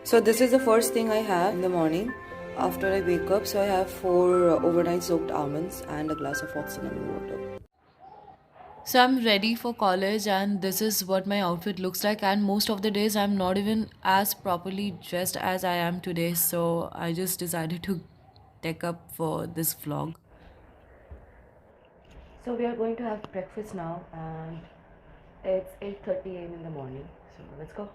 So this is the first thing I have in the morning after I wake up. So I have 4 overnight soaked almonds and a glass of oxygen water. So I'm ready for college, and this is what my outfit looks like. And most of the days I'm not even as properly dressed as I am today. So I just decided to take up for this vlog. So we are going to have breakfast now, and it's 8:30 a.m. in the morning. So let's go.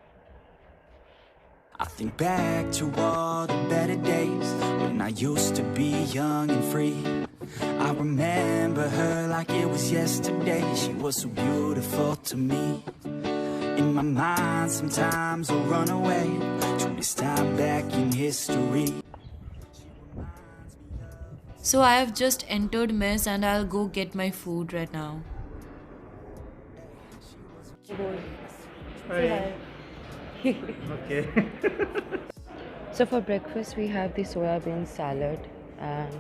I think back to all the better days when I used to be young and free. I remember her like it was yesterday. She was so beautiful to me. In my mind sometimes I'll run away to this time back in history. So I have just entered mess, and I'll go get my food right now. Hi. Okay. So for breakfast we have the soya bean salad, and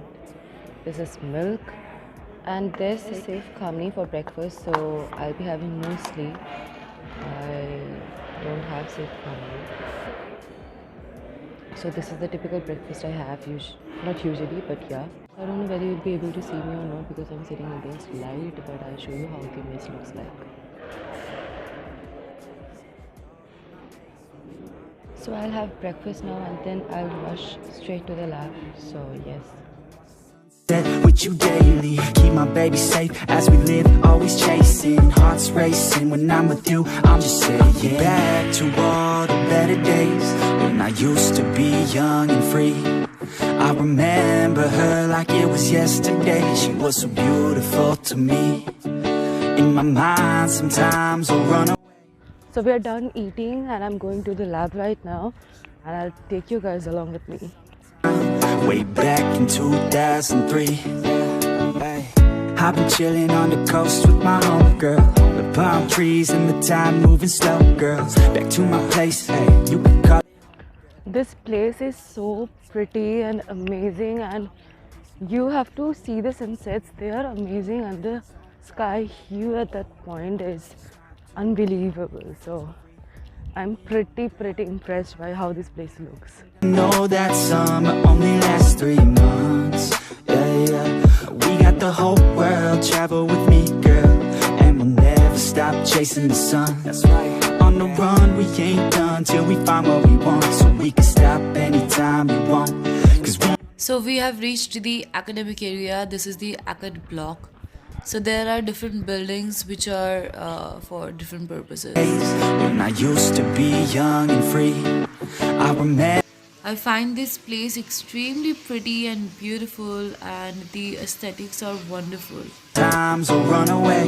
this is milk, and this is safe khamni for breakfast, so I'll be having muesli. I don't have safe khamni. So this is the typical breakfast I have, not usually, but yeah. I don't know whether you'll be able to see me or not because I'm sitting against light, but I'll show you how the mess looks like. So I'll have breakfast now, and then I'll rush straight to the lab. So yes. With you daily, keep my baby safe as we live, always chasing, hearts racing. When I'm with you, I'm just saying back to all the better days when I used to be young and free. I remember her like it was yesterday. She was so beautiful to me. In my mind sometimes I'll run away. So we are done eating, and I'm going to the lab right now, and I'll take you guys along with me. Way back in 2003, hey, I've been chilling on the coast with my homegirl. The palm trees and the time moving slow, girls. Back to my place, hey, you can call. This place is so pretty and amazing, and you have to see the sunsets. They are amazing, and the sky hue at that point is unbelievable. So I'm pretty impressed by how this place looks. Know that summer only lasts 3 months. Yeah. We got the whole world, travel with me, girl, and we'll never stop chasing the sun. That's right. On the run, we ain't done till we find what we want. So we can stop anytime we want. So we have reached the academic area. This is the acad block. So there are different buildings which are for different purposes. When I used to be young and free, I remember. I find this place extremely pretty and beautiful, and the aesthetics are wonderful. Times will run away.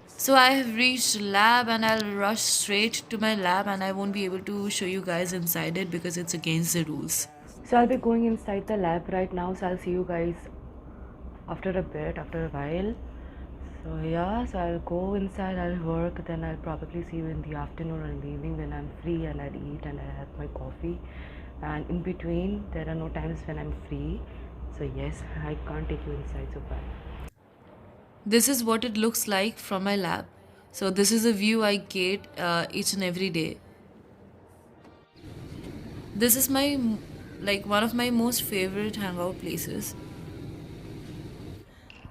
So I have reached lab, and I'll rush straight to my lab, and I won't be able to show you guys inside it because it's against the rules. So I'll be going inside the lab right now, so I'll see you guys after a while. So yeah, so I'll go inside, I'll work, then I'll probably see you in the afternoon or in the evening when I'm free, and I'll eat and I'll have my coffee. And in between, there are no times when I'm free. So yes, I can't take you inside so far. This is what it looks like from my lab. So this is a view I get each and every day. This is one of my most favorite hangout places.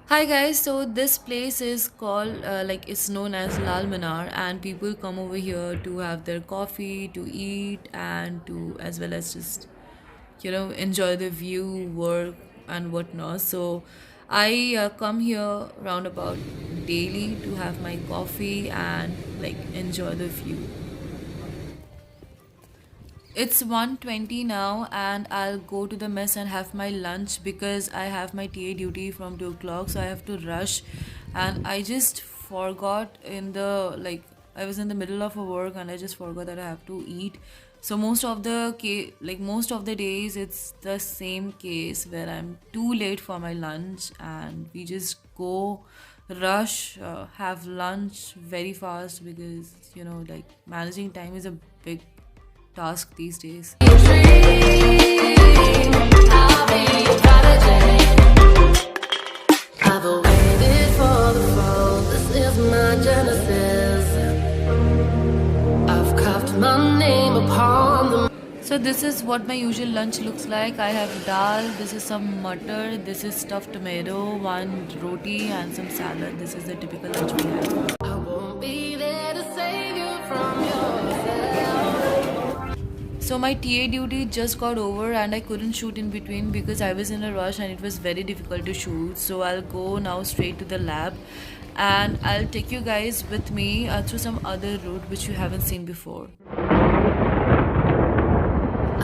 Hi guys, so this place is called it's known as Lal Minar, and people come over here to have their coffee, to eat, and to as well as just enjoy the view, work and whatnot. So I come here round about daily to have my coffee and enjoy the view. It's 1:20 now, and I'll go to the mess and have my lunch because I have my TA duty from 2 o'clock, so I have to rush. And I just forgot I was in the middle of a work, and I just forgot that I have to eat. So most of the days it's the same case where I'm too late for my lunch, and we just go rush, have lunch very fast because managing time is a big task these days. So this is what my usual lunch looks like. I have dal, this is some butter, this is stuffed tomato, one roti and some salad. This is the typical lunch we have. I won't be there to save you from yourself. So my TA duty just got over and I couldn't shoot in between because I was in a rush and it was very difficult to shoot. So I'll go now straight to the lab and I'll take you guys with me through some other route which you haven't seen before.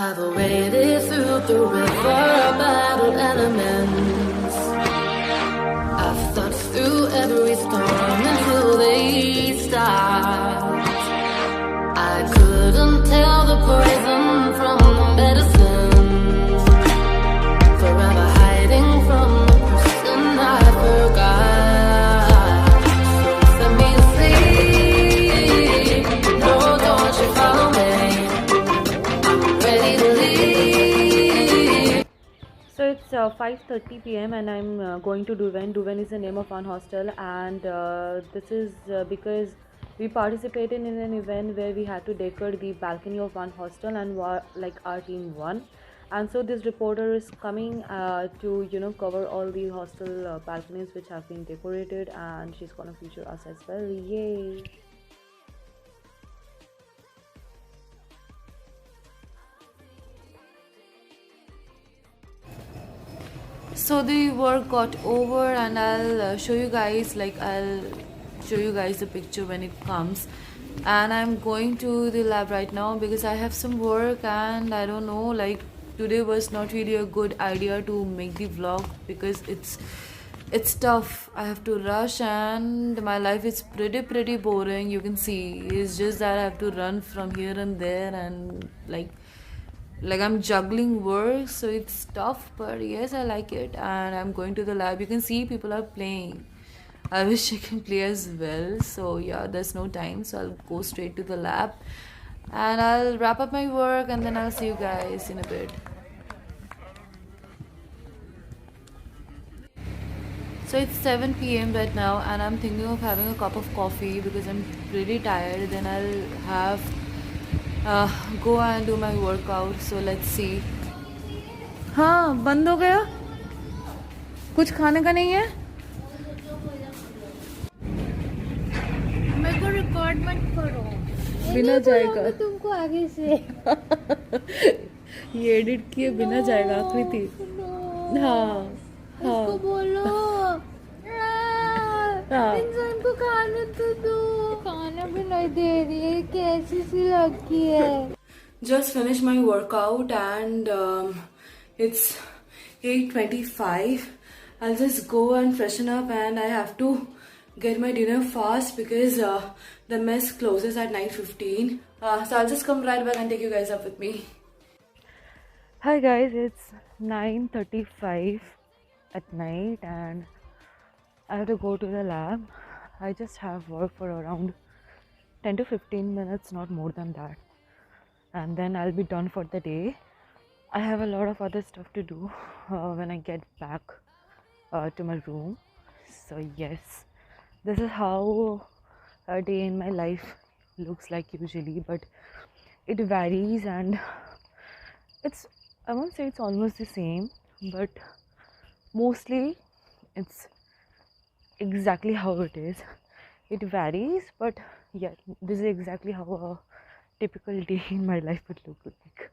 I've waded through the river of battled elements. I've thought through every storm until they stopped. I couldn't tell the poison from the medicine. Forever hiding from the person I forgot. So set me asleep. No, don't you follow me. So it's 5:30 p.m. and I'm going to Duven. Duven is the name of one hostel, and this is because we participated in an event where we had to decorate the balcony of one hostel, and like our team won. And so this reporter is coming to cover all the hostel balconies which have been decorated, and she's gonna feature us as well. Yay! So the work got over and I'll show you guys the picture when it comes. And I'm going to the lab right now because I have some work and I don't know, like today was not really a good idea to make the vlog because it's tough. I have to rush and my life is pretty boring. You can see it's just that I have to run from here and there and like I'm juggling work, so it's tough, but yes, I like it. And I'm going to the lab. You can see people are playing. I wish I can play as well. So yeah, there's no time, so I'll go straight to the lab and I'll wrap up my work and then I'll see you guys in a bit. So it's 7 p.m. right now and I'm thinking of having a cup of coffee because I'm pretty tired. Then I'll have go and do my workout. So let's see. हाँ, बंद हो गया. कुछ खाने का नहीं है. मेरे को रिकॉर्ड मत करो. बिना जाएगा. तुमको आगे से. ये एडिट किए बिना जाएगा आकृति. हाँ. उसको बोलो. इंसान को खाने तो दो. खाना भी नहीं दे रही है. कैसी सी लड़की है. Just finished my workout and it's 8:25. I'll just go and freshen up and I have to get my dinner fast because the mess closes at 9:15. So I'll just come right back and take you guys up with me. Hi guys, it's 9:35 at night and I have to go to the lab. I just have work for around 10 to 15 minutes, not more than that. And then I'll be done for the day. I have a lot of other stuff to do when I get back to my room. So yes, this is how a day in my life looks like usually, but it varies and I won't say it's almost the same, but mostly it's exactly how it is. It varies, but yeah, this is exactly how a typical day in my life would look like.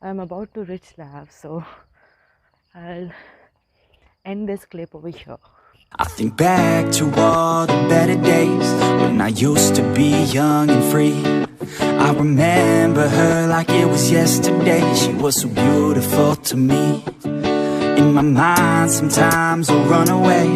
I'm about to reach lab, so I'll end this clip over here. I think back to all the better days when I used to be young and free. I remember her like it was yesterday. She was so beautiful to me. In my mind sometimes I'll run away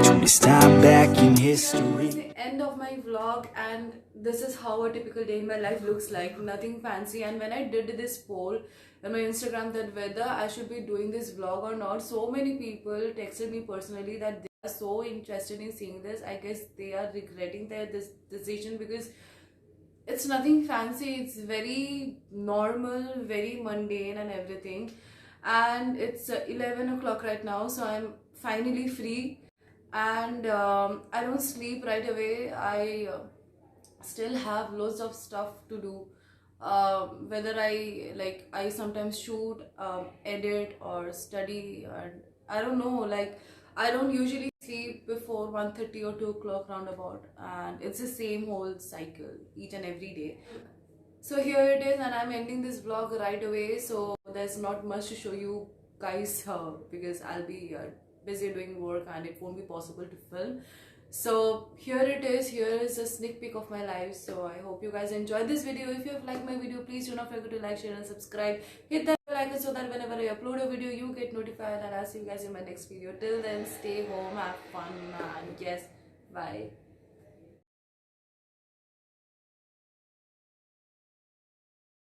to this time back in history. The end of my vlog, and this is how a typical day in my life looks like. Nothing fancy. And when I did this poll on my Instagram that whether I should be doing this vlog or not, so many people texted me personally that they are so interested in seeing this. I guess they are regretting their decision because it's nothing fancy. It's very normal, very mundane and everything. And it's 11 o'clock right now, so I'm finally free. And I don't sleep right away. I still have loads of stuff to do whether I sometimes shoot, edit or study, and I don't know, like I don't usually sleep before 1:30 or 2 o'clock roundabout, and it's the same whole cycle each and every day. So here it is, and I'm ending this vlog right away, so there's not much to show you guys because I'll be busy doing work and it won't be possible to film. So here it is, here is a sneak peek of my life. So I hope you guys enjoyed this video. If you have liked my video, please do not forget to like, share and subscribe. Hit that bell icon so that whenever I upload a video you get notified, and I'll see you guys in my next video. Till then, stay home, have fun, and yes, bye.